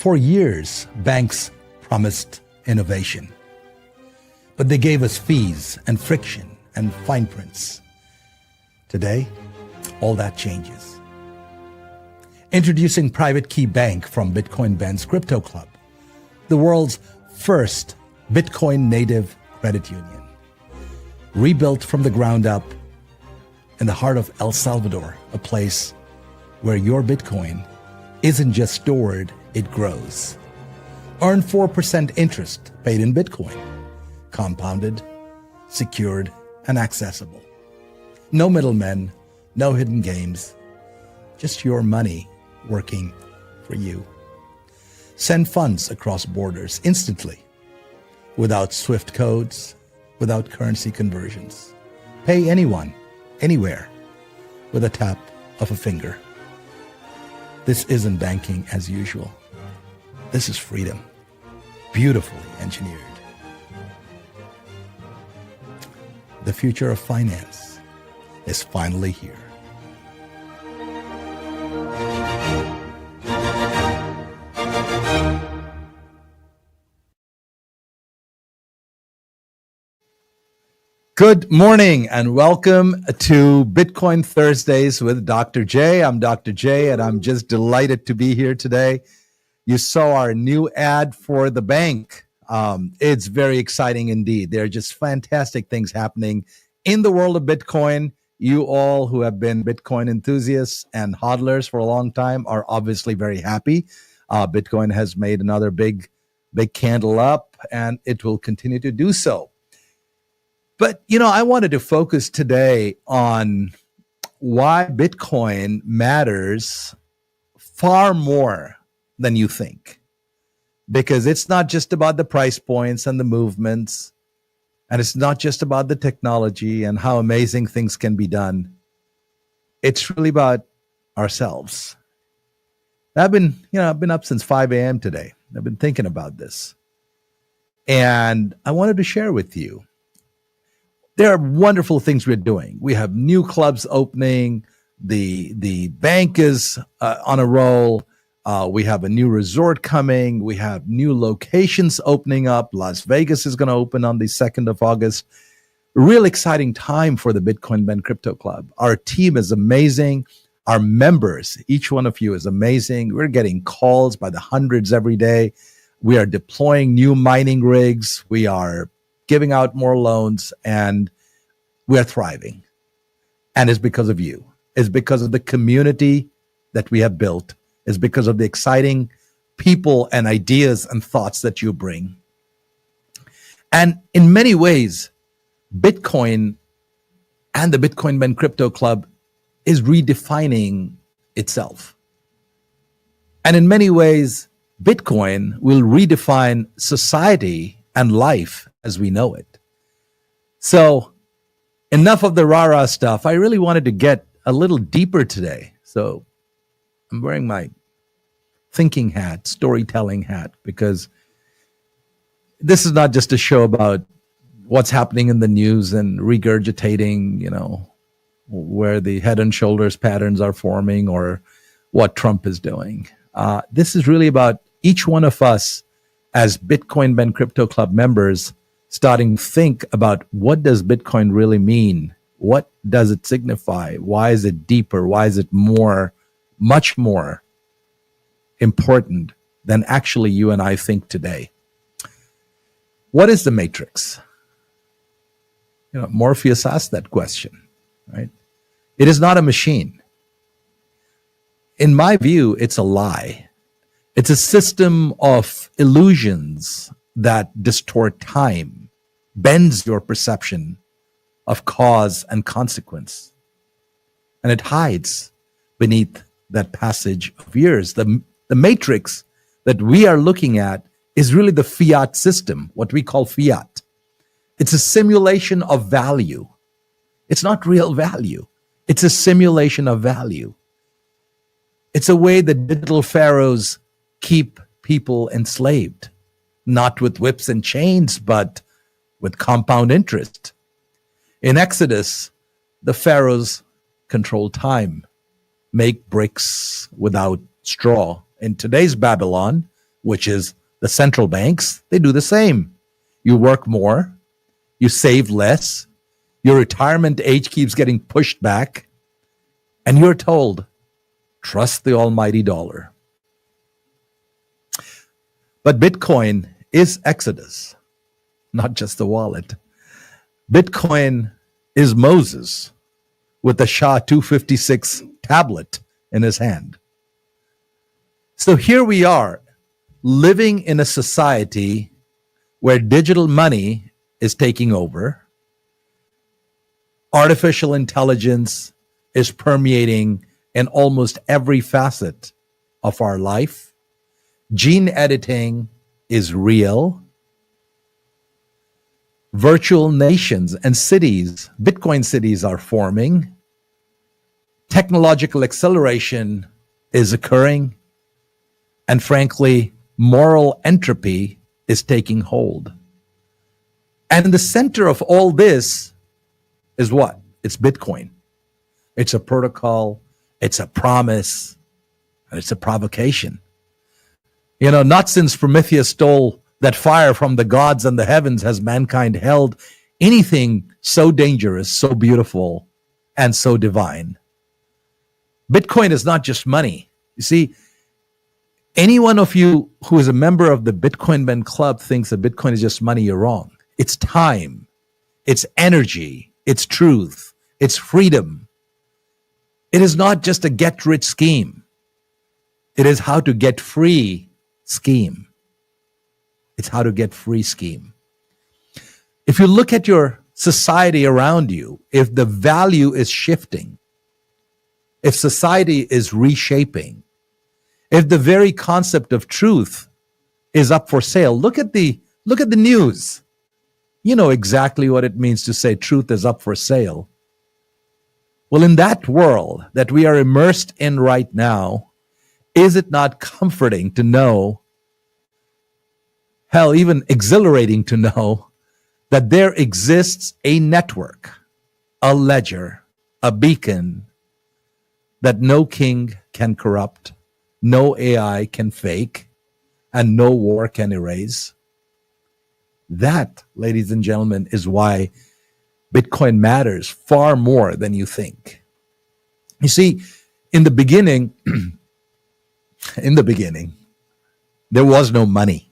For years, banks promised innovation, but they gave us fees and friction and fine prints. Today, all that changes. Introducing Private Key Bank from BitcoinBens Crypto Club, the world's first Bitcoin native credit union. Rebuilt from the ground up in the heart of El Salvador, a place where your Bitcoin isn't just stored, it grows. Earn 4% interest paid in Bitcoin, compounded, secured, and accessible. No middlemen, no hidden games, just your money working for you. Send funds across borders instantly, without SWIFT codes, without currency conversions. Pay anyone, anywhere, with a tap of a finger. This isn't banking as usual. This is freedom, beautifully engineered. The future of finance is finally here. Good morning and welcome to Bitcoin Thursdays with Dr. J. I'm Dr. J and I'm just delighted to be here today. You saw our new ad for the bank. It's very exciting indeed. There are just fantastic things happening in the world of Bitcoin. You all who have been Bitcoin enthusiasts and hodlers for a long time are obviously very happy. Bitcoin has made another big candle up and it will continue to do so. But, I wanted to focus today on why Bitcoin matters far more than you think. Because it's not just about the price points and the movements, and it's not just about the technology and how amazing things can be done. It's really about ourselves. I've been up since 5 a.m. today. I've been thinking about this. And I wanted to share with you. There are wonderful things we're doing. We have new clubs opening. The bank is on a roll. We have a new resort coming. We have new locations opening up. Las Vegas is going to open on the 2nd of August. Real exciting time for the BitcoinBens Crypto Club. Our team is amazing. Our members, each one of you is amazing. We're getting calls by the hundreds every day. We are deploying new mining rigs. We are giving out more loans, and we're thriving. And it's because of you. It's because of the community that we have built. It's because of the exciting people and ideas and thoughts that you bring. And in many ways, Bitcoin and the BitcoinBens Crypto Club is redefining itself. And in many ways, Bitcoin will redefine society and life as we know it. So enough of the rah-rah stuff. I really wanted to get a little deeper today. So I'm wearing my thinking hat, storytelling hat, because this is not just a show about what's happening in the news and regurgitating, where the head and shoulders patterns are forming or what Trump is doing. This is really about each one of us as BitcoinBens Crypto Club members starting to think about what does Bitcoin really mean? What does it signify? Why is it deeper? Why is it much more important than actually you and I think today? What is the matrix? Morpheus asked that question, right? It is not a machine. In my view, it's a lie. It's a system of illusions that distort time, bends your perception of cause and consequence. And it hides beneath that passage of years. The matrix that we are looking at is really the fiat system, what we call fiat. It's a simulation of value. It's not real value. It's a simulation of value. It's a way that digital pharaohs keep people enslaved, not with whips and chains, but with compound interest. In Exodus, the pharaohs control time, make bricks without straw. In today's Babylon, which is the central banks, they do the same. You work more, you save less, your retirement age keeps getting pushed back, and you're told, trust the almighty dollar. But Bitcoin is Exodus, not just the wallet. Bitcoin is Moses with the SHA 256 tablet in his hand. So here we are, living in a society where digital money is taking over. Artificial intelligence is permeating in almost every facet of our life. Gene editing is real. Virtual nations and cities, Bitcoin cities, are forming. Technological acceleration is occurring. And frankly, moral entropy is taking hold. And in the center of all this is what? It's Bitcoin. It's a protocol, it's a promise, and it's a provocation. You know, not since Prometheus stole that fire from the gods and the heavens has mankind held anything so dangerous, so beautiful, and so divine. Bitcoin is not just money. You see, any one of you who is a member of the Bitcoin Ben Club thinks that Bitcoin is just money, you're wrong. It's time, it's energy, it's truth, it's freedom. It is not just a get-rich scheme. It is how to get free scheme. It's how to get free scheme. If you look at your society around you, if the value is shifting, if society is reshaping, if the very concept of truth is up for sale, look at the news. You know exactly what it means to say truth is up for sale. Well, in that world that we are immersed in right now, is it not comforting to know, hell, even exhilarating to know, that there exists a network, a ledger, a beacon that no king can corrupt, no AI can fake, and no war can erase? That, ladies and gentlemen, is why Bitcoin matters far more than you think. You see, in the beginning, there was no money,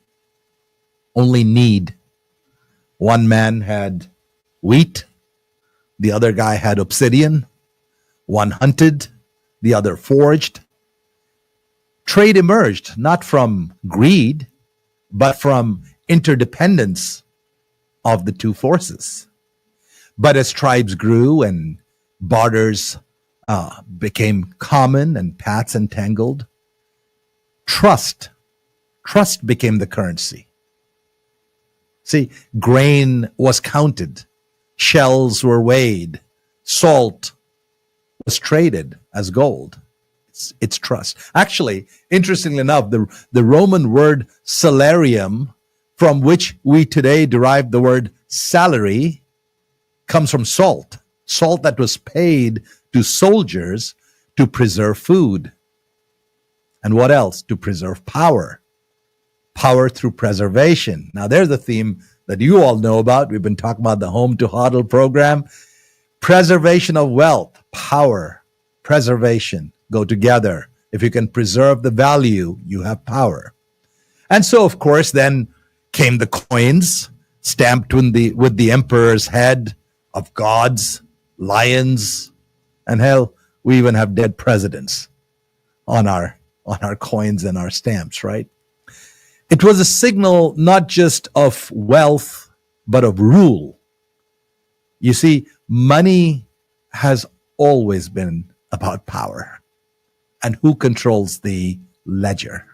only need. One man had wheat, the other guy had obsidian. One hunted, the other foraged. Trade emerged not from greed, but from interdependence of the two forces. But as tribes grew and borders became common and paths entangled, trust became the currency. See, grain was counted, shells were weighed, salt was traded as gold. It's trust. Actually, interestingly enough, the Roman word salarium, from which we today derive the word salary, comes from salt that was paid to soldiers to preserve food. And what else? To preserve power through preservation. Now, there's a theme that you all know about. We've been talking about the Home to Hodl program. Preservation of wealth, power, preservation go together. If you can preserve the value, you have power. And so, of course, then came the coins stamped with the emperor's head, of gods, lions, and hell, we even have dead presidents on our coins and our stamps, right? It was a signal not just of wealth, but of rule. You see, money has always been about power and who controls the ledger.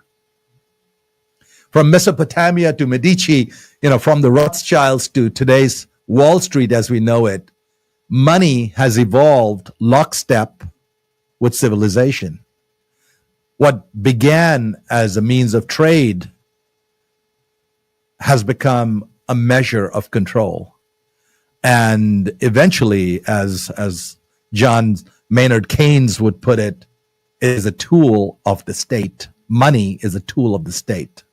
From Mesopotamia to Medici, from the Rothschilds to today's Wall Street as we know it, money has evolved lockstep with civilization. What began as a means of trade has become a measure of control. And eventually, as John Maynard Keynes would put it, is a tool of the state. Money is a tool of the state.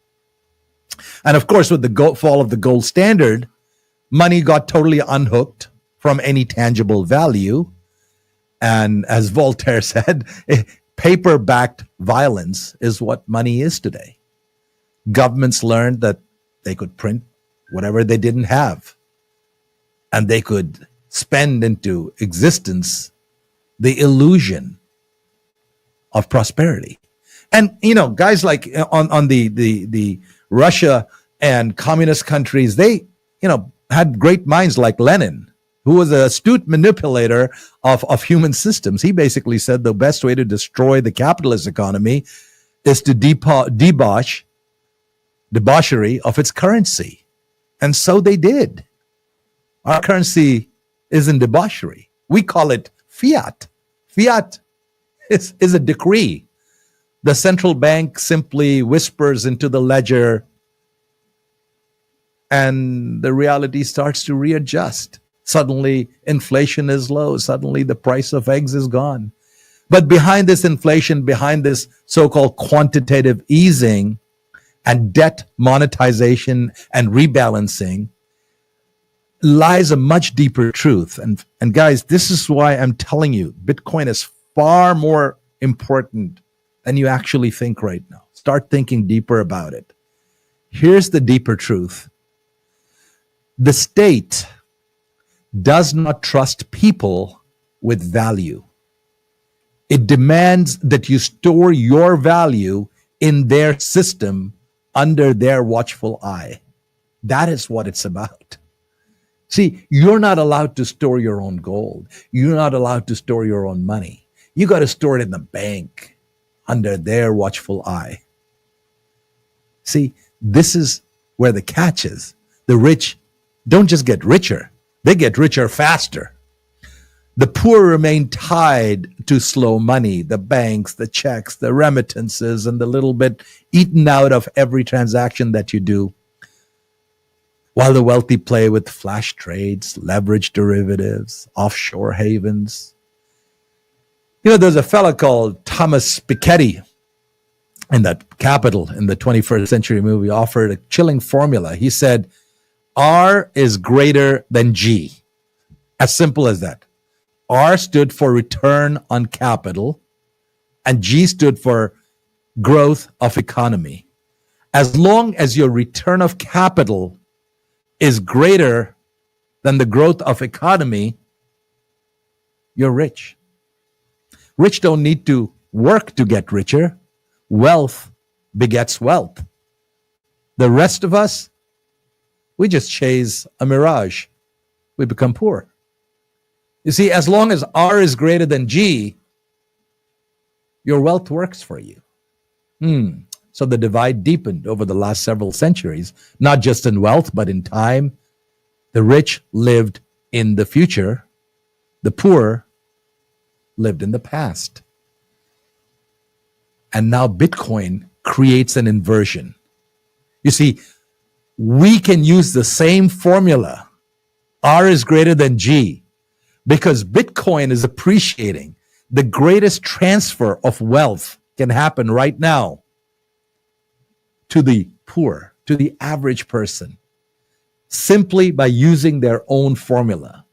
And of course, with the fall of the gold standard, money got totally unhooked from any tangible value. And as Voltaire said, paper-backed violence is what money is today. Governments learned that they could print whatever they didn't have, and they could spend into existence the illusion of prosperity. And guys like on the Russia and communist countries, they had great minds like Lenin, who was an astute manipulator of human systems. He basically said the best way to destroy the capitalist economy is to debauchery of its currency. And so they did. Our currency isn't debauchery. We call it fiat. Fiat is a decree. The central bank simply whispers into the ledger, and the reality starts to readjust. Suddenly, inflation is low. Suddenly, the price of eggs is gone. But behind this inflation, behind this so-called quantitative easing and debt monetization and rebalancing, lies a much deeper truth. And guys, this is why I'm telling you, Bitcoin is far more important than you actually think right now. Start thinking deeper about it. Here's the deeper truth. The state does not trust people with value. It demands that you store your value in their system under their watchful eye. That is what it's about. See, you're not allowed to store your own gold. You're not allowed to store your own money. You got to store it in the bank under their watchful eye. See, this is where the catch is. The rich don't just get richer, they get richer faster. The poor remain tied to slow money, the banks, the checks, the remittances, and the little bit eaten out of every transaction that you do, while the wealthy play with flash trades, leverage derivatives, offshore havens. There's a fellow called Thomas Piketty in that Capital in the 21st Century movie offered a chilling formula. He said, R is greater than G. As simple as that. R stood for return on capital, and G stood for growth of economy. As long as your return of capital is greater than the growth of economy, you're rich. Rich don't need to work to get richer. Wealth begets wealth. The rest of us, we just chase a mirage. We become poor. You see, as long as R is greater than G, your wealth works for you. So the divide deepened over the last several centuries, not just in wealth, but in time. The rich lived in the future. The poor lived in the past. And now Bitcoin creates an inversion. You see, we can use the same formula, R is greater than G, because Bitcoin is appreciating. The greatest transfer of wealth can happen right now to the poor, to the average person, simply by using their own formula.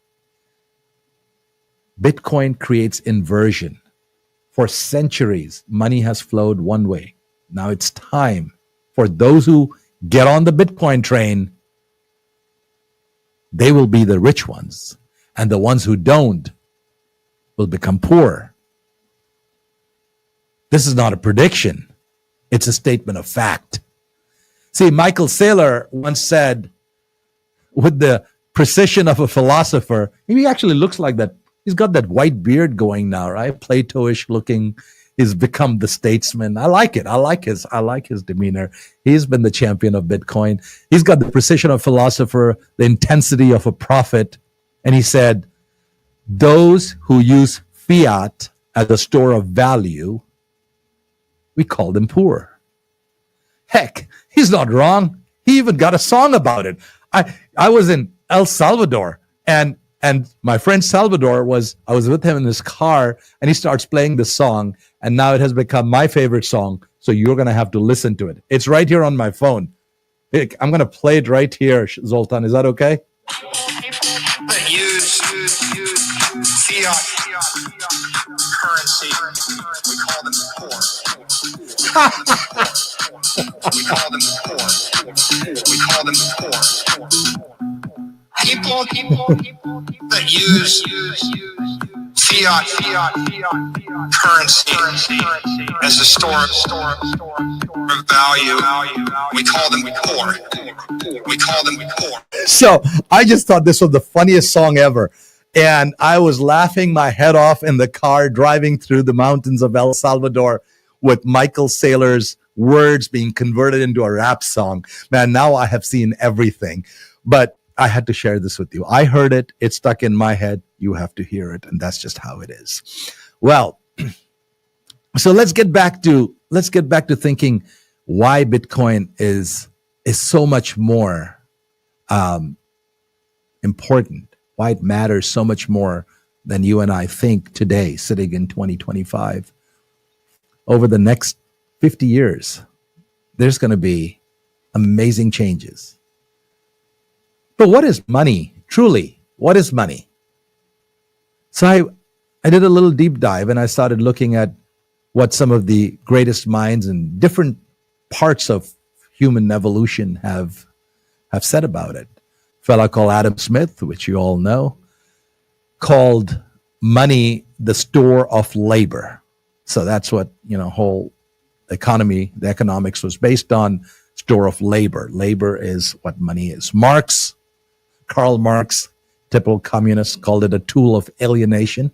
Bitcoin creates inversion. For centuries, money has flowed one way. Now it's time for those who get on the Bitcoin train. They will be the rich ones, and the ones who don't will become poor. This is not a prediction. It's a statement of fact. See, Michael Saylor once said, with the precision of a philosopher, he actually looks like that. He's got that white beard going now, right? Plato-ish looking. He's become the statesman. I like it. I like his demeanor. He's been the champion of Bitcoin. He's got the precision of a philosopher, the intensity of a prophet. And he said, those who use fiat as a store of value, we call them poor. Heck, he's not wrong. He even got a song about it. I was in El Salvador, and my friend Salvador I was with him in his car, and he starts playing this song, and now it has become my favorite song. So you're going to have to listen to it. It's right here on my phone. I'm going to play it right here, Zoltan. Is that okay? That use fiat currency, we call them poor. We call them poor. We call them poor. People that use fiat currency as a store of value, we call them poor. We call them poor. So I just thought this was the funniest song ever. And I was laughing my head off in the car driving through the mountains of El Salvador with Michael Saylor's words being converted into a rap song. Man, now I have seen everything. But I had to share this with you. I heard it. It stuck in my head. You have to hear it. And that's just how it is. Well, so let's get back to thinking why Bitcoin is so much more important, why it matters so much more than you and I think today, sitting in 2025. Over the next 50 years, there's going to be amazing changes. But what is money? Truly, what is money? So I did a little deep dive and I started looking at what some of the greatest minds in different parts of human evolution have said about it. A fella called Adam Smith, which you all know, called money the store of labor. So that's what, whole economy, the economics was based on, store of labor. Labor is what money is. Karl Marx, typical communist, called it a tool of alienation.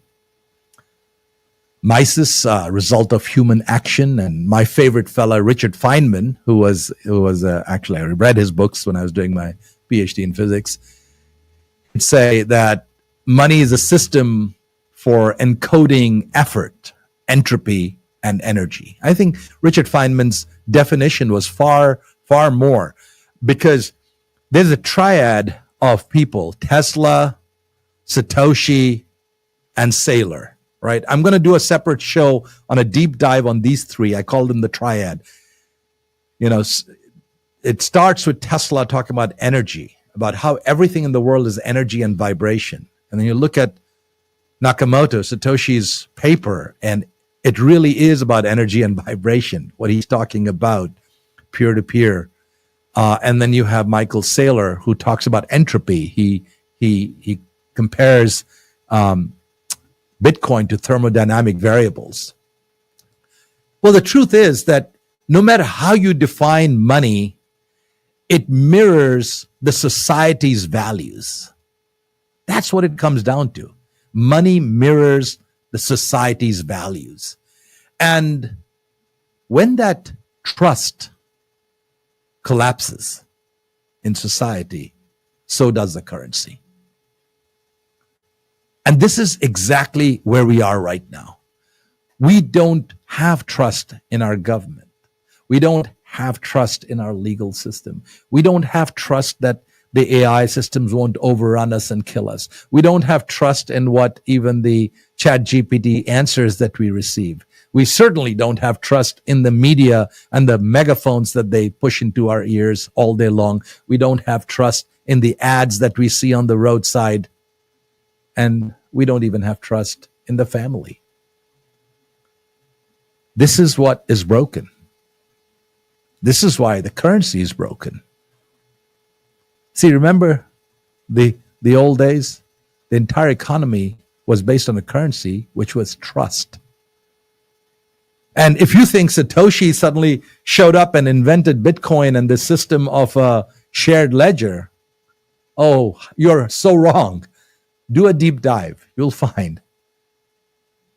Mises, result of human action. And my favorite fella, Richard Feynman, who was actually, I read his books when I was doing my PhD in physics, would say that money is a system for encoding effort, entropy, and energy. I think Richard Feynman's definition was far, far more, because there's a triad of people, Tesla, Satoshi, and Saylor, right? I'm going to do a separate show on a deep dive on these three. I call them the triad. It starts with Tesla talking about energy, about how everything in the world is energy and vibration. And then you look at Nakamoto, Satoshi's paper, and it really is about energy and vibration, what he's talking about, peer-to-peer. And then you have Michael Saylor, who talks about entropy. He compares Bitcoin to thermodynamic variables. Well, the truth is that no matter how you define money, it mirrors the society's values. That's what it comes down to. Money mirrors the society's values. And when that trust collapses in society, so does the currency. And this is exactly where we are right now. We don't have trust in our government. We don't have trust in our legal system. We don't have trust that the AI systems won't overrun us and kill us. We don't have trust in what even the ChatGPT answers that we receive. We certainly don't have trust in the media and the megaphones that they push into our ears all day long. We don't have trust in the ads that we see on the roadside. And we don't even have trust in the family. This is what is broken. This is why the currency is broken. See, remember the old days? The entire economy was based on a currency, which was trust. And if you think Satoshi suddenly showed up and invented Bitcoin and the system of a shared ledger, oh, you're so wrong. Do a deep dive. You'll find.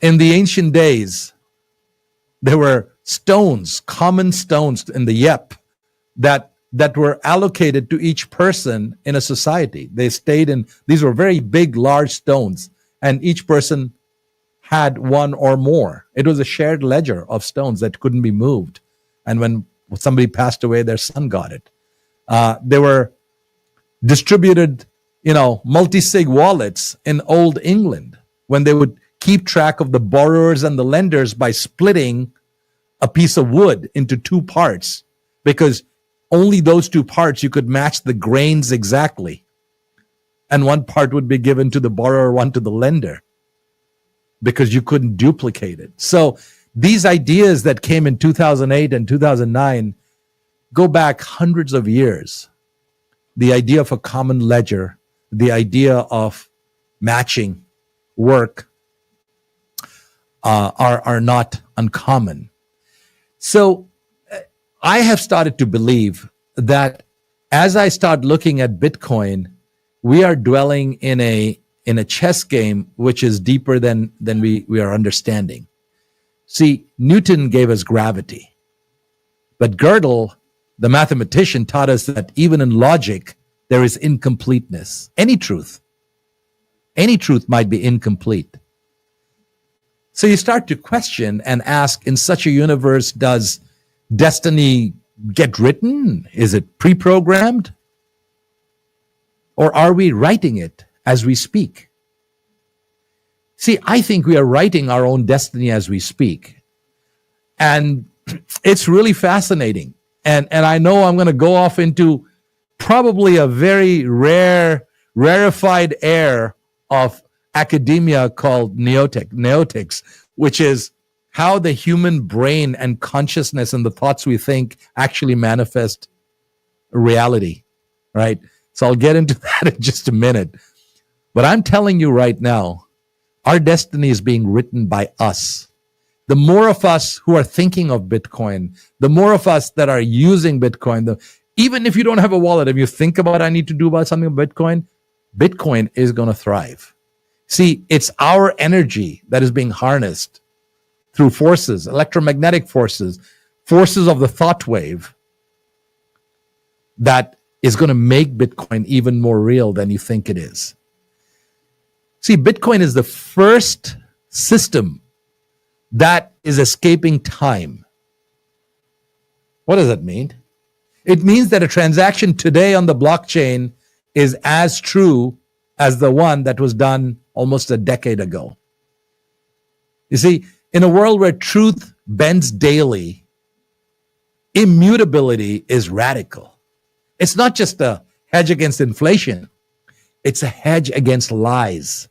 In the ancient days, there were stones, common stones in the yep, that were allocated to each person in a society. They stayed in, these were very big, large stones, and each person had one or more. It was a shared ledger of stones that couldn't be moved. And when somebody passed away, their son got it. They were distributed, multi-sig wallets in old England when they would keep track of the borrowers and the lenders by splitting a piece of wood into two parts, because only those two parts, you could match the grains exactly. And one part would be given to the borrower, one to the lender, because you couldn't duplicate it. So these ideas that came in 2008 and 2009 go back hundreds of years. The idea of a common ledger, the idea of matching work are not uncommon. So I have started to believe that as I start looking at Bitcoin, we are dwelling in a chess game which is deeper than we are understanding. See, Newton gave us gravity, but Gödel, the mathematician, taught us that even in logic, there is incompleteness. Any truth might be incomplete. So you start to question and ask, in such a universe, does destiny get written? Is it pre-programmed? Or are we writing it as we speak? See, I think we are writing our own destiny as we speak. And it's really fascinating. And I know I'm going to go off into probably a very rarefied air of academia called neotics, which is how the human brain and consciousness and the thoughts we think actually manifest reality, right? So I'll get into that in just a minute. But I'm telling you right now, our destiny is being written by us. The more of us who are thinking of Bitcoin, the more of us that are using Bitcoin, even if you don't have a wallet, if you think about, I need to do about something with Bitcoin, Bitcoin is going to thrive. See, it's our energy that is being harnessed through forces, electromagnetic forces, forces of the thought wave, that is going to make Bitcoin even more real than you think it is. See, Bitcoin is the first system that is escaping time. What does that mean? It means that a transaction today on the blockchain is as true as the one that was done almost a decade ago. You see, in a world where truth bends daily, immutability is radical. It's not just a hedge against inflation. It's a hedge against lies.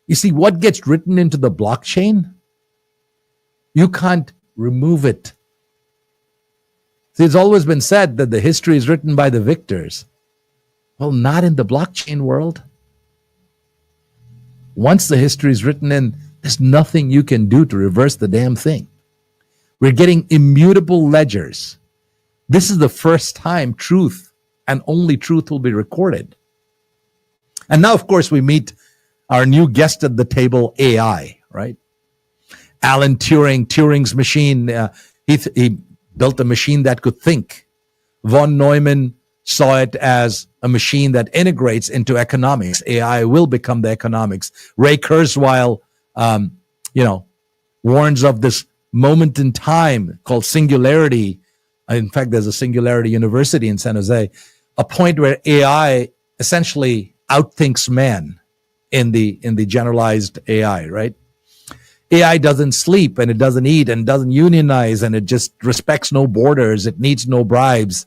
You see, what gets written into the blockchain, you can't remove it. See, it's always been said that the history is written by the victors. Well, not in the blockchain world. Once the history is written in, there's nothing you can do to reverse the damn thing. We're getting immutable ledgers. This is the first time truth and only truth will be recorded. And now, of course, we meet our new guest at the table, AI, right? Alan Turing, Turing's machine, he built a machine that could think. Von Neumann saw it as a machine that integrates into economics. AI will become the economics. Ray Kurzweil, warns of this moment in time called Singularity. In fact, there's a Singularity University in San Jose, a point where AI essentially outthinks man in the generalized AI, right? AI doesn't sleep and it doesn't eat and doesn't unionize and it just respects no borders. It needs no bribes.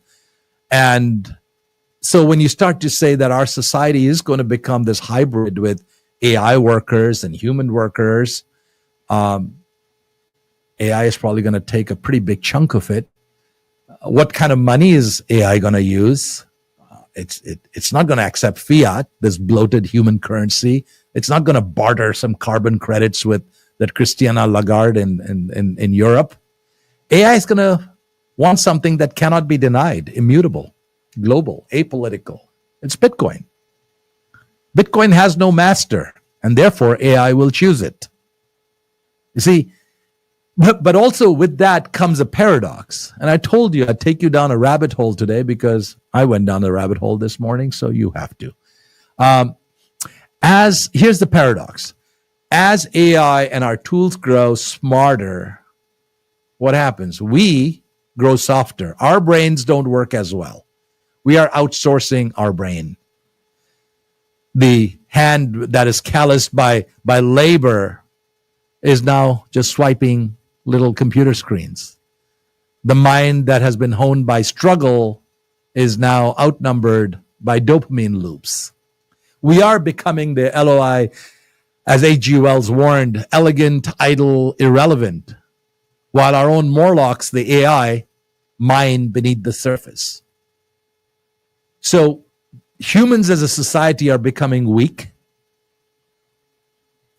And so when you start to say that our society is going to become this hybrid with AI workers and human workers, AI is probably going to take a pretty big chunk of it. What kind of money is AI going to use? It's not going to accept fiat, this bloated human currency. It's not going to barter some carbon credits with that Christiane Lagarde in Europe. AI is going to want something that cannot be denied, immutable, global, apolitical. It's Bitcoin. Bitcoin has no master, and therefore AI will choose it. You see, but also with that comes a paradox. And I told you I'd take you down a rabbit hole today because I went down the rabbit hole this morning, so you have to. Here's the paradox. As AI and our tools grow smarter, what happens? We grow softer. Our brains don't work as well. We are outsourcing our brain. The hand that is calloused by labor is now just swiping little computer screens. The mind that has been honed by struggle is now outnumbered by dopamine loops. We are becoming the LOI, as H.G. Wells warned, elegant, idle, irrelevant, while our own Morlocks, the AI, mine beneath the surface. So humans as a society are becoming weak,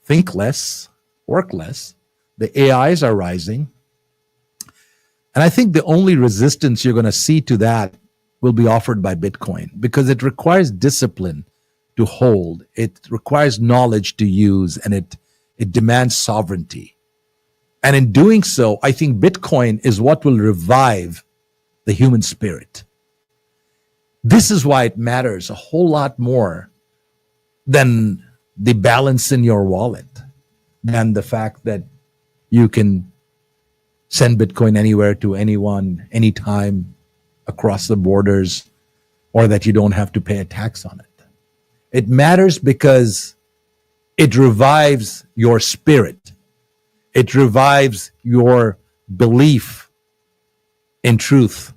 think less, work less. The AIs are rising. And I think the only resistance you're going to see to that will be offered by Bitcoin, because it requires discipline to hold. It requires knowledge to use, and it demands sovereignty. And in doing so, I think Bitcoin is what will revive the human spirit. This is why it matters a whole lot more than the balance in your wallet, than the fact that you can send Bitcoin anywhere to anyone, anytime, across the borders, or that you don't have to pay a tax on it. It matters because it revives your spirit. It revives your belief in truth,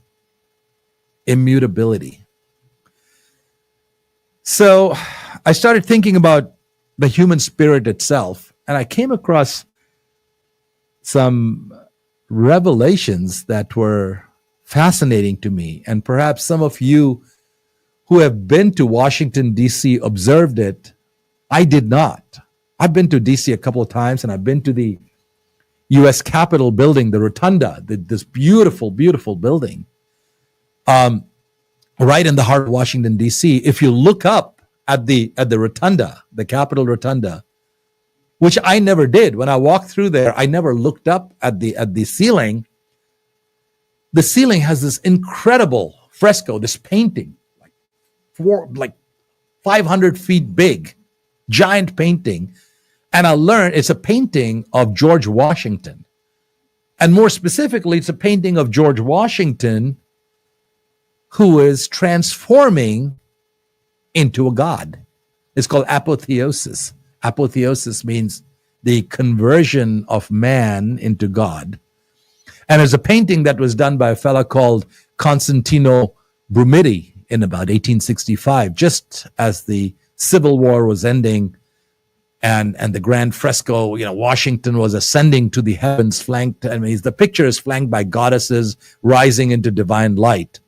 immutability. So I started thinking about the human spirit itself, and I came across some revelations that were fascinating to me. And perhaps some of you who have been to Washington, D.C. observed it. I did not. I've been to D.C. a couple of times, and I've been to the U.S. Capitol building, the Rotunda, this beautiful, beautiful building, right in the heart of Washington, D.C. If you look up at the Rotunda, the Capitol Rotunda, which I never did. When I walked through there, I never looked up at the ceiling. The ceiling has this incredible fresco, this painting, like 500 feet big, giant painting. And I learned it's a painting of George Washington. And more specifically, it's a painting of George Washington who is transforming into a god. It's called apotheosis. Apotheosis means the conversion of man into God. And there's a painting that was done by a fellow called Constantino Brumidi in about 1865, just as the Civil War was ending and the grand fresco, Washington was ascending to the heavens, flanked. The picture is flanked by goddesses rising into divine light,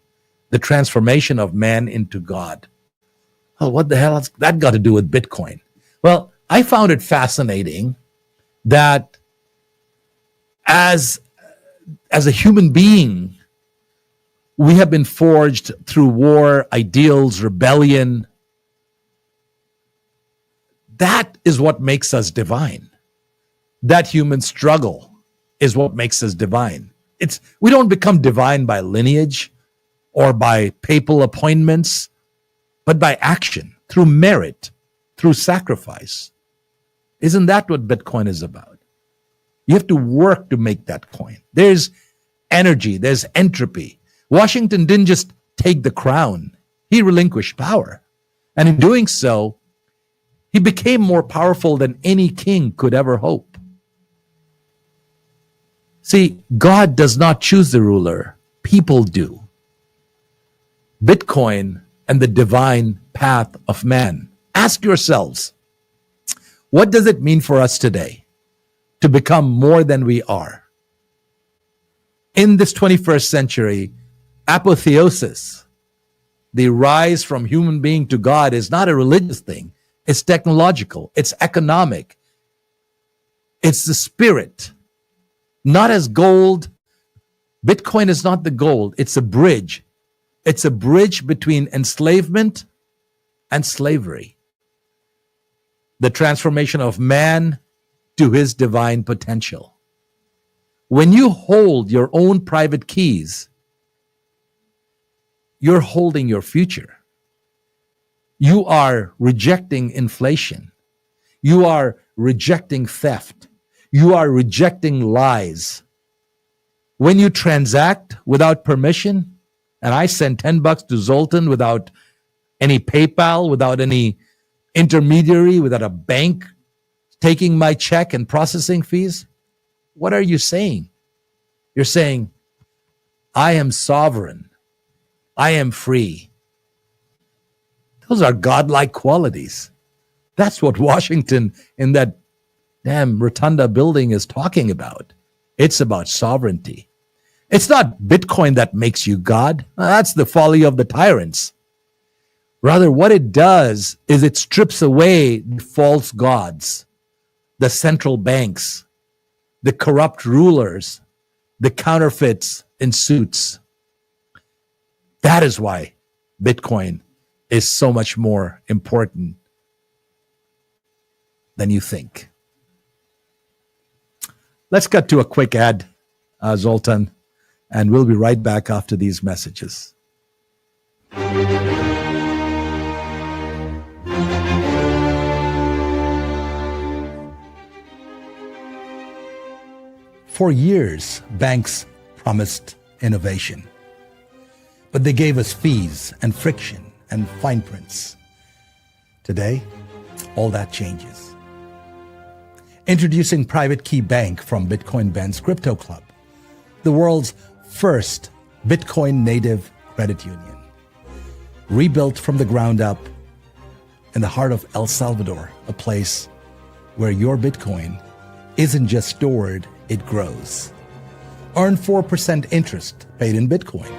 the transformation of man into God. Oh, what the hell has that got to do with Bitcoin? Well, I found it fascinating that as a human being, we have been forged through war, ideals, rebellion. That is what makes us divine. That human struggle is what makes us divine. We don't become divine by lineage or by papal appointments, but by action, through merit, through sacrifice. Isn't that what Bitcoin is about? You have to work to make that coin. There's energy, there's entropy. Washington didn't just take the crown, he relinquished power. And in doing so, he became more powerful than any king could ever hope. See, God does not choose the ruler, people do. Bitcoin and the divine path of man. Ask yourselves, what does it mean for us today to become more than we are? In this 21st century, apotheosis, the rise from human being to God, is not a religious thing. It's technological. It's economic. It's the spirit. Not as gold. Bitcoin is not the gold. It's a bridge. It's a bridge between enslavement and slavery. The transformation of man to his divine potential. When you hold your own private keys, you're holding your future. You are rejecting inflation. You are rejecting theft. You are rejecting lies. When you transact without permission, and I send $10 to Zoltan without any PayPal, without any intermediary, without a bank taking my check and processing fees, what are you saying? You're saying, I am sovereign. I am free. Those are godlike qualities. That's what Washington in that damn Rotunda building is talking about. It's about sovereignty. It's not Bitcoin that makes you God. That's the folly of the tyrants. Rather, what it does is it strips away the false gods, the central banks, the corrupt rulers, the counterfeits in suits. That is why Bitcoin is so much more important than you think. Let's cut to a quick ad, Zoltan, and we'll be right back after these messages. For years, banks promised innovation, but they gave us fees and friction and fine prints. Today, all that changes. Introducing Private Key Bank from BitcoinBens Crypto Club, the world's first Bitcoin native credit union. Rebuilt from the ground up in the heart of El Salvador, a place where your Bitcoin isn't just stored, it grows. Earn 4% interest paid in Bitcoin,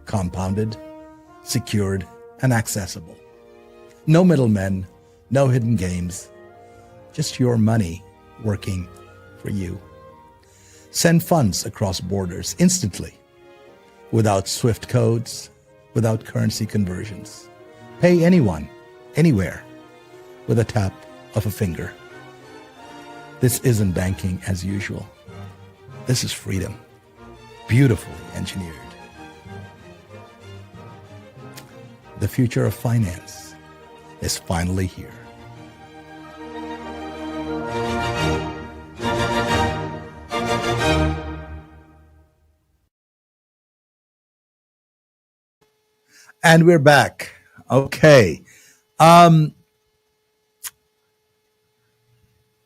compounded, secured, and accessible. No middlemen, no hidden games, just your money working for you. Send funds across borders instantly, without SWIFT codes, without currency conversions. Pay anyone, anywhere, with a tap of a finger. This isn't banking as usual. This is freedom, beautifully engineered. The future of finance is finally here. And we're back. Okay.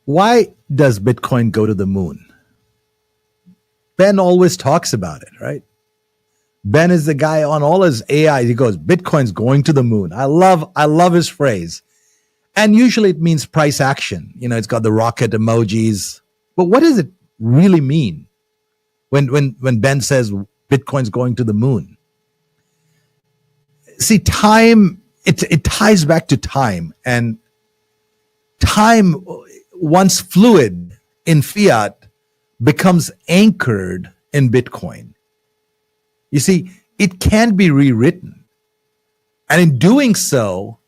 Why does Bitcoin go to the moon? Ben always talks about it, right? Ben is the guy on all his AI. He goes, Bitcoin's going to the moon. I love his phrase. And usually it means price action. You know, it's got the rocket emojis. But what does it really mean when Ben says Bitcoin's going to the moon? See, time, it ties back to time. And time, once fluid in fiat, becomes anchored in Bitcoin. You see, it can be rewritten. And in doing so,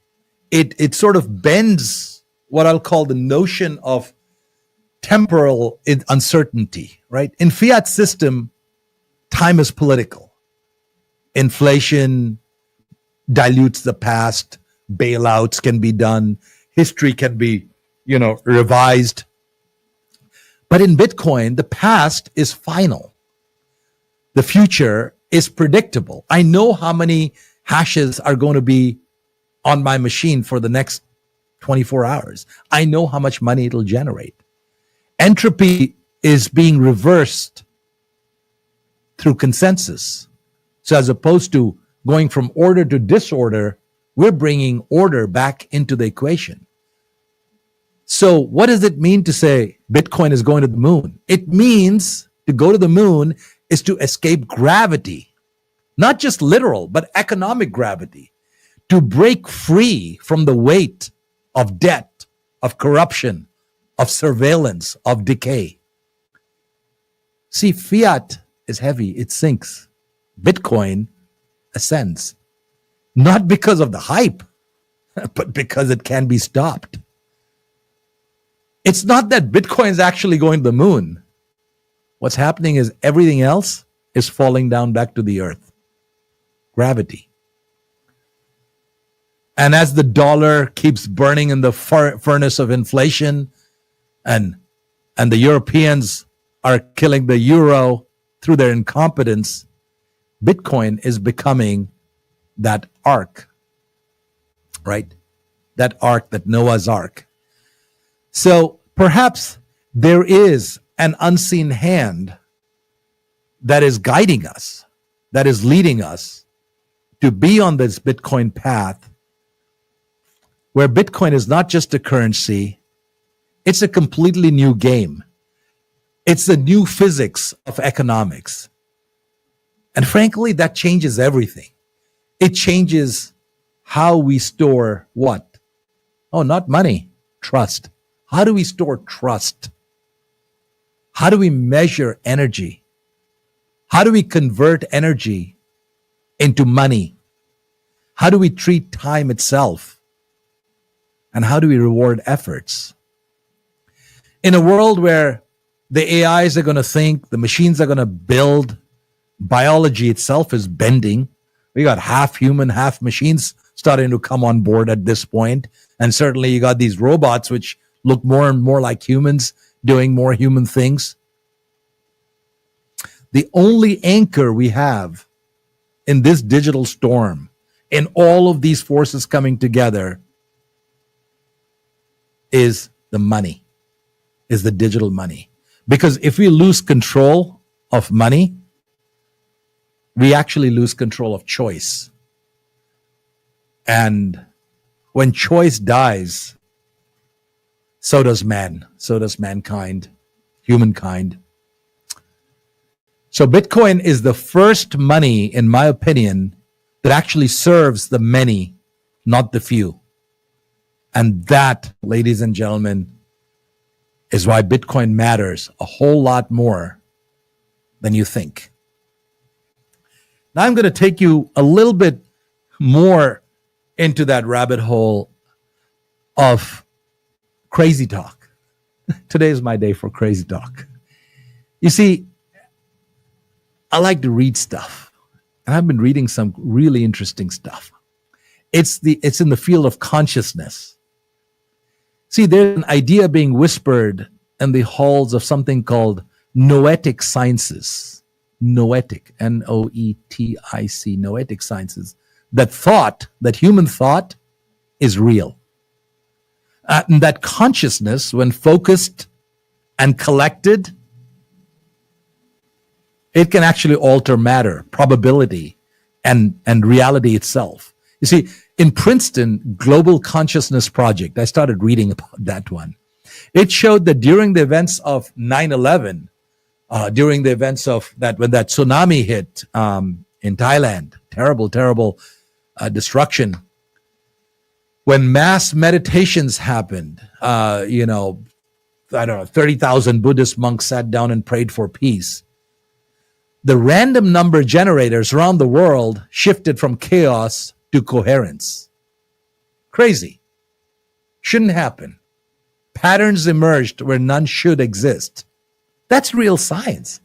it sort of bends what I'll call the notion of temporal uncertainty, right? In fiat system, time is political. Inflation dilutes the past, bailouts can be done, history can be, revised. But in Bitcoin, the past is final. The future is predictable. I know how many hashes are going to be on my machine for the next 24 hours. I know how much money it'll generate. Entropy is being reversed through consensus. So as opposed to going from order to disorder, we're bringing order back into the equation. So what does it mean to say Bitcoin is going to the moon? It means to go to the moon is to escape gravity, not just literal, but economic gravity, to break free from the weight of debt, of corruption, of surveillance, of decay. See, fiat is heavy, it sinks. Bitcoin ascends, not because of the hype, but because it can be stopped. It's not that Bitcoin is actually going to the moon. What's happening is everything else is falling down back to the earth. Gravity. And as the dollar keeps burning in the furnace of inflation, and the Europeans are killing the euro through their incompetence, Bitcoin is becoming that ark, right? That ark, that Noah's Ark. So perhaps there is an unseen hand that is guiding us, that is leading us to be on this Bitcoin path where Bitcoin is not just a currency, it's a completely new game. It's the new physics of economics. And frankly, that changes everything. It changes how we store what? Oh, not money, trust. How do we store trust? How do we measure energy? How do we convert energy into money? How do we treat time itself? And how do we reward efforts? In a world where the AIs are going to think, the machines are going to build, biology itself is bending. We got half human, half machines starting to come on board at this point. And certainly you got these robots which look more and more like humans, doing more human things. The only anchor we have in this digital storm, in all of these forces coming together, is the money, is the digital money. Because if we lose control of money, we actually lose control of choice. And when choice dies, so does man, so does mankind, humankind. So Bitcoin is the first money, in my opinion, that actually serves the many, not the few. And that, ladies and gentlemen, is why Bitcoin matters a whole lot more than you think. Now I'm going to take you a little bit more into that rabbit hole of crazy talk. Today is my day for crazy talk. You see, I like to read stuff, and I've been reading some really interesting stuff. It's in the field of consciousness. See, there's an idea being whispered in the halls of something called noetic sciences. Noetic, N-O-E-T-I-C, noetic sciences. That human thought is real. And that consciousness, when focused and collected, it can actually alter matter, probability, and reality itself. You see, in Princeton Global Consciousness Project, I started reading about that one. It showed that during the events of 9/11, during the events of that, when that tsunami hit in Thailand, terrible destruction, when mass meditations happened, 30,000 Buddhist monks sat down and prayed for peace. The random number generators around the world shifted from chaos to coherence. Crazy. Shouldn't happen. Patterns emerged where none should exist. That's real science.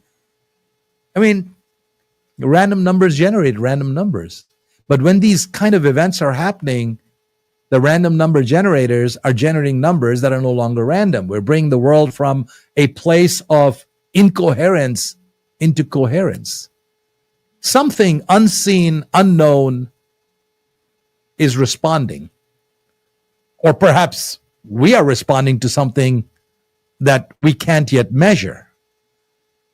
I mean, random numbers generate random numbers. But when these kind of events are happening, the random number generators are generating numbers that are no longer random. We're bringing the world from a place of incoherence into coherence. Something unseen, unknown is responding. Or perhaps we are responding to something that we can't yet measure.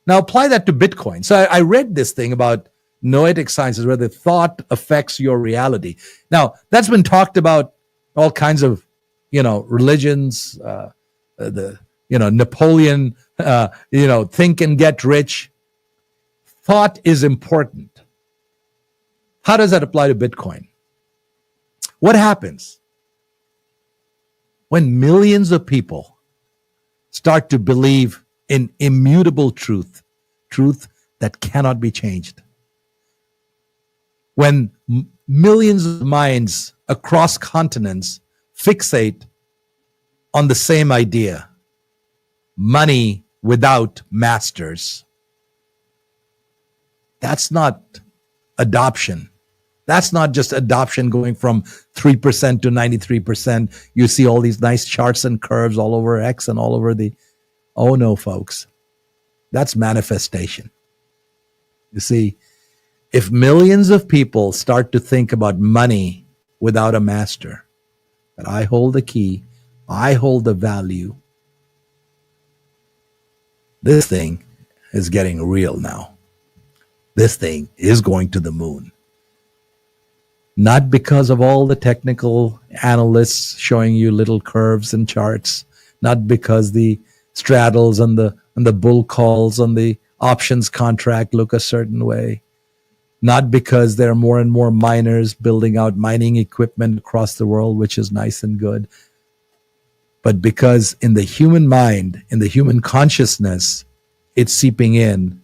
Now apply that to Bitcoin. So I read this thing about noetic sciences where the thought affects your reality. Now that's been talked about all kinds of, religions, Napoleon, think and get rich. Thought is important. How does that apply to Bitcoin? What happens when millions of people start to believe in immutable truth that cannot be changed? When millions of minds across continents fixate on the same idea, money without masters. That's not adoption. That's not just adoption going from 3% to 93%. You see all these nice charts and curves all over X and all over the... Oh no, folks. That's manifestation. You see, if millions of people start to think about money without a master, that I hold the key, I hold the value, this thing is getting real now. This thing is going to the moon. not because of all the technical analysts showing you little curves and charts, not because the straddles and the bull calls on the options contract look a certain way, not because there are more and more miners building out mining equipment across the world, which is nice and good, but because in the human mind, in the human consciousness, it's seeping in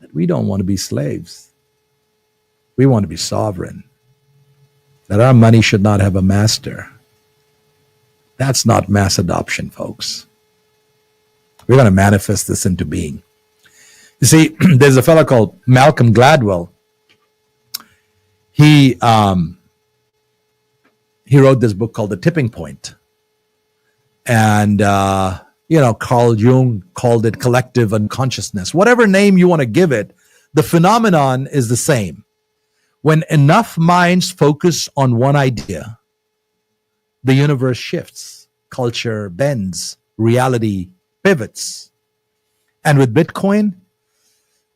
that we don't want to be slaves. We want to be sovereign. That our money should not have a master. That's not mass adoption, folks. We're going to manifest this into being. You see, there's a fellow called Malcolm Gladwell. He wrote this book called The Tipping Point. And, Carl Jung called it collective unconsciousness. Whatever name you want to give it, the phenomenon is the same. When enough minds focus on one idea, the universe shifts, culture bends, reality pivots. And with Bitcoin,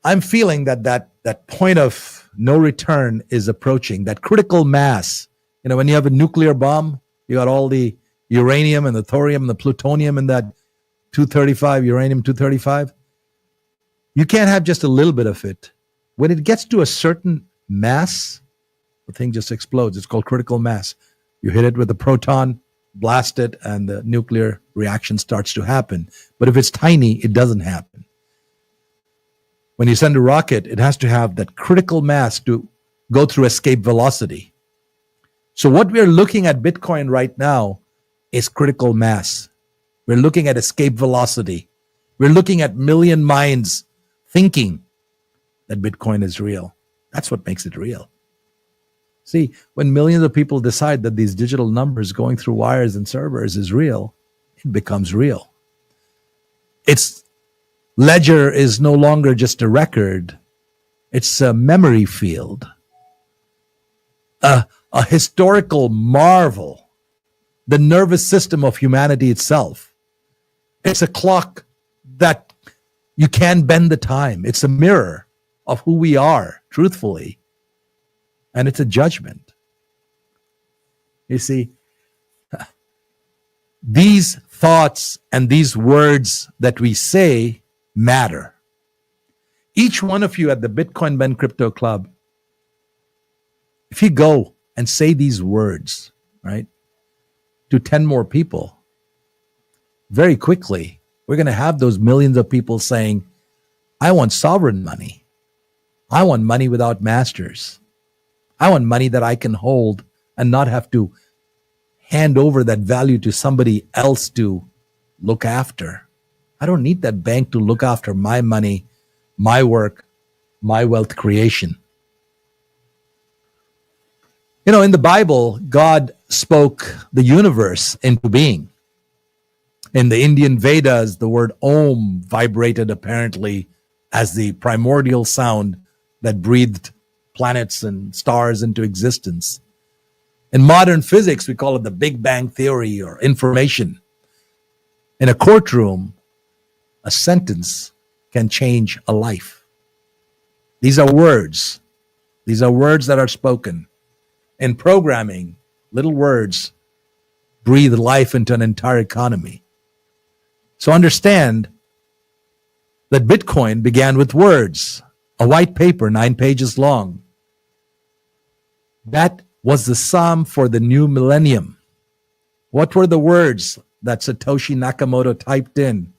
I'm feeling that point of no return is approaching, that critical mass. When you have a nuclear bomb, you got all the uranium and the thorium and the plutonium in that 235, uranium 235. You can't have just a little bit of it. When it gets to a certain mass, the thing just explodes. It's called critical mass. You hit it with a proton, blast it, and the nuclear reaction starts to happen. But if it's tiny, it doesn't happen. When you send a rocket, it has to have that critical mass to go through escape velocity. So what we're looking at Bitcoin right now is critical mass. We're looking at escape velocity. We're looking at million minds thinking that Bitcoin is real. That's what makes it real. See, when millions of people decide that these digital numbers going through wires and servers is real, it becomes real. Its ledger is no longer just a record. It's a memory field, a historical marvel, the nervous system of humanity itself. It's a clock that you can bend the time. It's a mirror of who we are, truthfully. And it's a judgment. You see, these thoughts and these words that we say matter. Each one of you at the Bitcoin Ben Crypto Club, if you go and say these words, right, to 10 more people, very quickly, we're going to have those millions of people saying, I want sovereign money. I want money without masters. I want money that I can hold and not have to hand over that value to somebody else to look after. I don't need that bank to look after my money, my work, my wealth creation. In the Bible, God spoke the universe into being. In the Indian Vedas, the word Om vibrated apparently as the primordial sound that breathed planets and stars into existence. In modern physics, we call it the Big Bang Theory or information. In a courtroom, a sentence can change a life. These are words. These are words that are spoken. In programming, little words breathe life into an entire economy. So understand that Bitcoin began with words, a white paper 9 pages long. That was the psalm for the new millennium. What were the words that Satoshi Nakamoto typed in?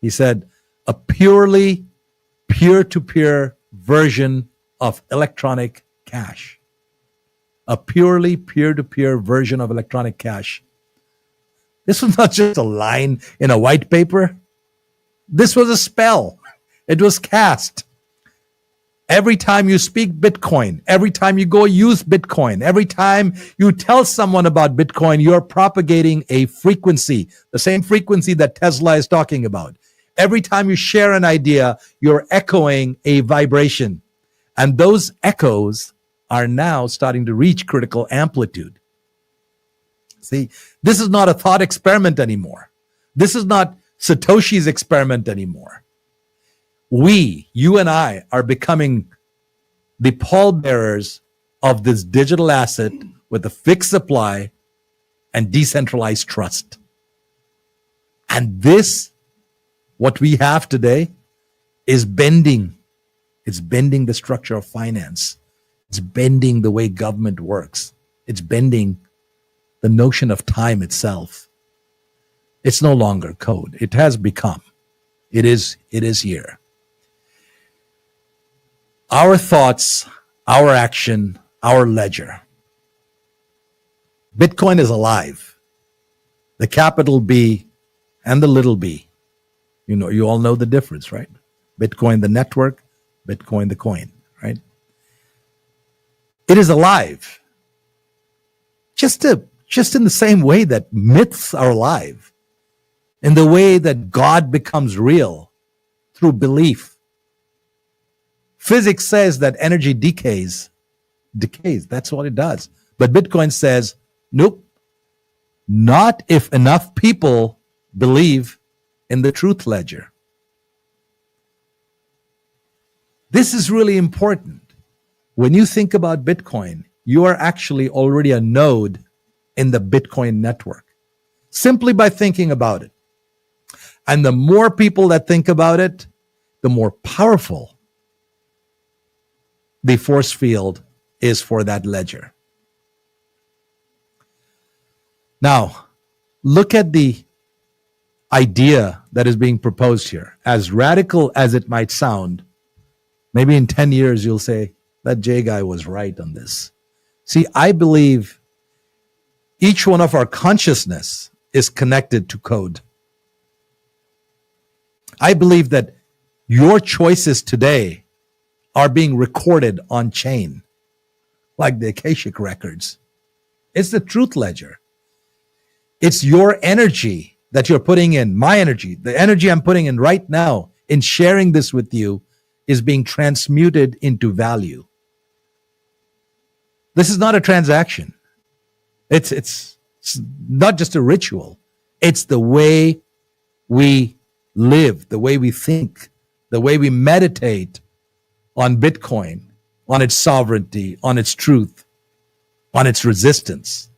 He said, a purely peer-to-peer version of electronic cash. A purely peer-to-peer version of electronic cash. This was not just a line in a white paper. This was a spell. It was cast. Every time you speak Bitcoin, every time you go use Bitcoin, every time you tell someone about Bitcoin, you're propagating a frequency, the same frequency that Tesla is talking about. Every time you share an idea, you're echoing a vibration. And those echoes are now starting to reach critical amplitude. See, this is not a thought experiment anymore. This is not Satoshi's experiment anymore. We, you and I, are becoming the pallbearers of this digital asset with a fixed supply and decentralized trust. And this, what we have today, is bending. It's bending the structure of finance. It's bending the way government works. It's bending the notion of time itself. It's no longer code. It has become. It is here. Our thoughts, our action, our ledger. Bitcoin is alive. The capital B and the little b. You all know the difference, right? Bitcoin, the network, Bitcoin, the coin, right? It is alive. Just in the same way that myths are alive, in the way that God becomes real through belief. Physics says that energy decays. That's what it does. But Bitcoin says, nope, not if enough people believe in the truth ledger. This is really important. When you think about Bitcoin, you are actually already a node in the Bitcoin network, simply by thinking about it. And the more people that think about it, the more powerful the force field is for that ledger. Now, look at the idea that is being proposed here. As radical as it might sound, maybe in 10 years you'll say, that Jay guy was right on this. See, I believe each one of our consciousness is connected to code. I believe that your choices today are being recorded on chain, like the Akashic records. It's the truth ledger. It's your energy that you're putting in, my energy, the energy I'm putting in right now in sharing this with you is being transmuted into value. This is not a transaction. It's not just a ritual. It's the way we live, the way we think, the way we meditate on Bitcoin, on its sovereignty, on its truth, on its resistance.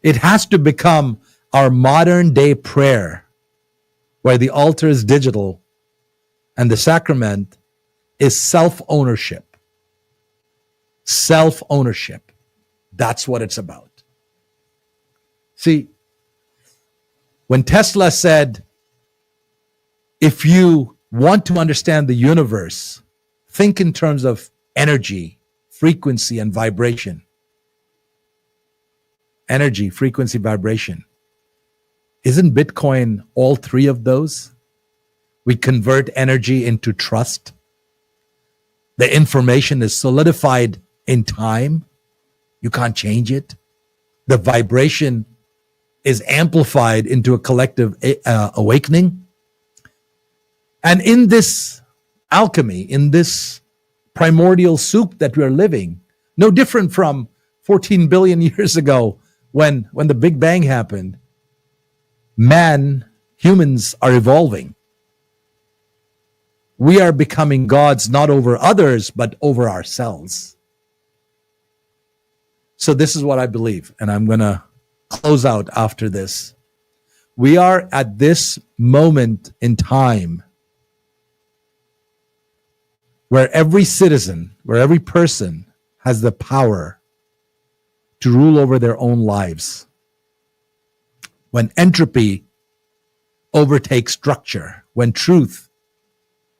It has to become our modern day prayer, where the altar is digital and the sacrament is self-ownership. Self-ownership. That's what it's about. See, when Tesla said, if you want to understand the universe, think in terms of energy, frequency, and vibration. Energy, frequency, vibration. Isn't Bitcoin all three of those? We convert energy into trust. The information is solidified in time. You can't change it. The vibration is amplified into a collective awakening. And in this alchemy, in this primordial soup that we are living, no different from 14 billion years ago when the Big Bang happened, humans are evolving. We are becoming gods not over others, but over ourselves. So this is what I believe, and I'm going to close out after this. We are at this moment in time where every citizen, where every person has the power to rule over their own lives. When entropy overtakes structure, when truth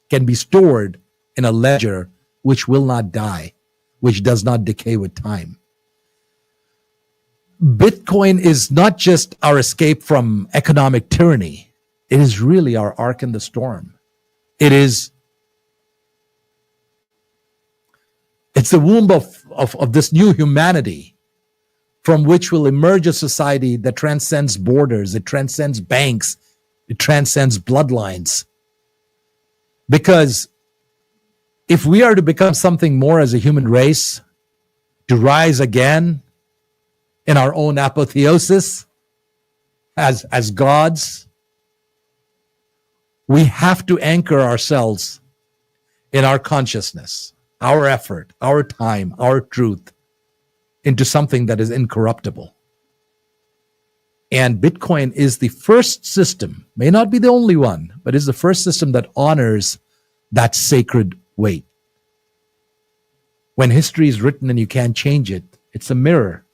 can be stored in a ledger which will not die, which does not decay with time. Bitcoin is not just our escape from economic tyranny. It is really our ark in the storm. It's the womb of this new humanity from which will emerge a society that transcends borders, it transcends banks, it transcends bloodlines. Because if we are to become something more as a human race, to rise again in our own apotheosis as gods, we have to anchor ourselves in our consciousness, our effort, our time, our truth, into something that is incorruptible. And Bitcoin is the first system, may not be the only one, but is the first system that honors that sacred weight. When history is written and you can't change it, it's a mirror.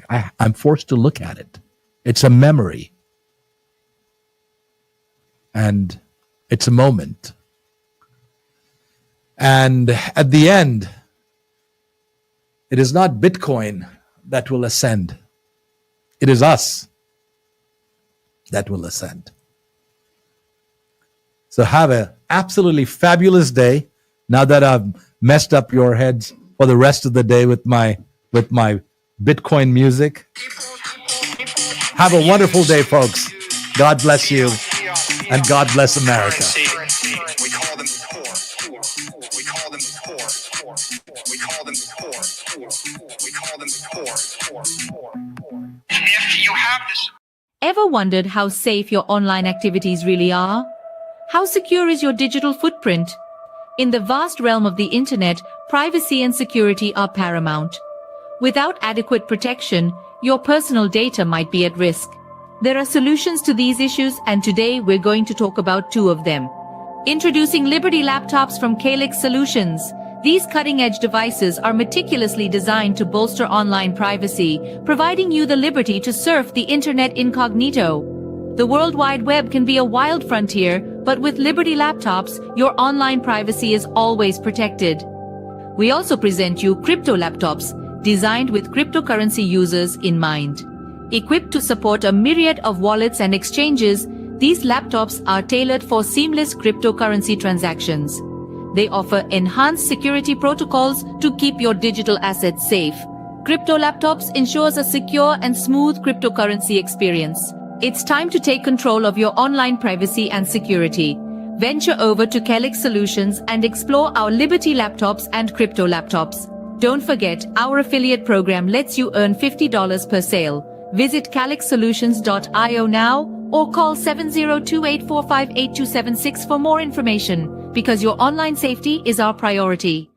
I'm forced to look at it. It's a memory. And it's a moment. And at the end, it is not Bitcoin that will ascend. It is us that will ascend. So have an absolutely fabulous day. Now that I've messed up your heads for the rest of the day with my Bitcoin music. Have a wonderful day, folks. God bless you, and God bless America. We call them poor. We call them poor. We call them poor. We call them poor. If you have this. Ever wondered how safe your online activities really are? How secure is your digital footprint? In the vast realm of the internet, privacy and security are paramount. Without adequate protection, your personal data might be at risk. There are solutions to these issues, and today we're going to talk about two of them. Introducing Liberty laptops from CALIX Solutions. These cutting-edge devices are meticulously designed to bolster online privacy, providing you the liberty to surf the internet incognito. The World Wide Web can be a wild frontier, but with Liberty laptops, your online privacy is always protected. We also present you crypto laptops, designed with cryptocurrency users in mind. Equipped to support a myriad of wallets and exchanges, these laptops are tailored for seamless cryptocurrency transactions. They offer enhanced security protocols to keep your digital assets safe. Crypto laptops ensures a secure and smooth cryptocurrency experience. It's time to take control of your online privacy and security. Venture over to CALIX Solutions and explore our Liberty laptops and crypto laptops. Don't forget, our affiliate program lets you earn $50 per sale. Visit calixsolutions.io now or call 7028458276 for more information, because your online safety is our priority.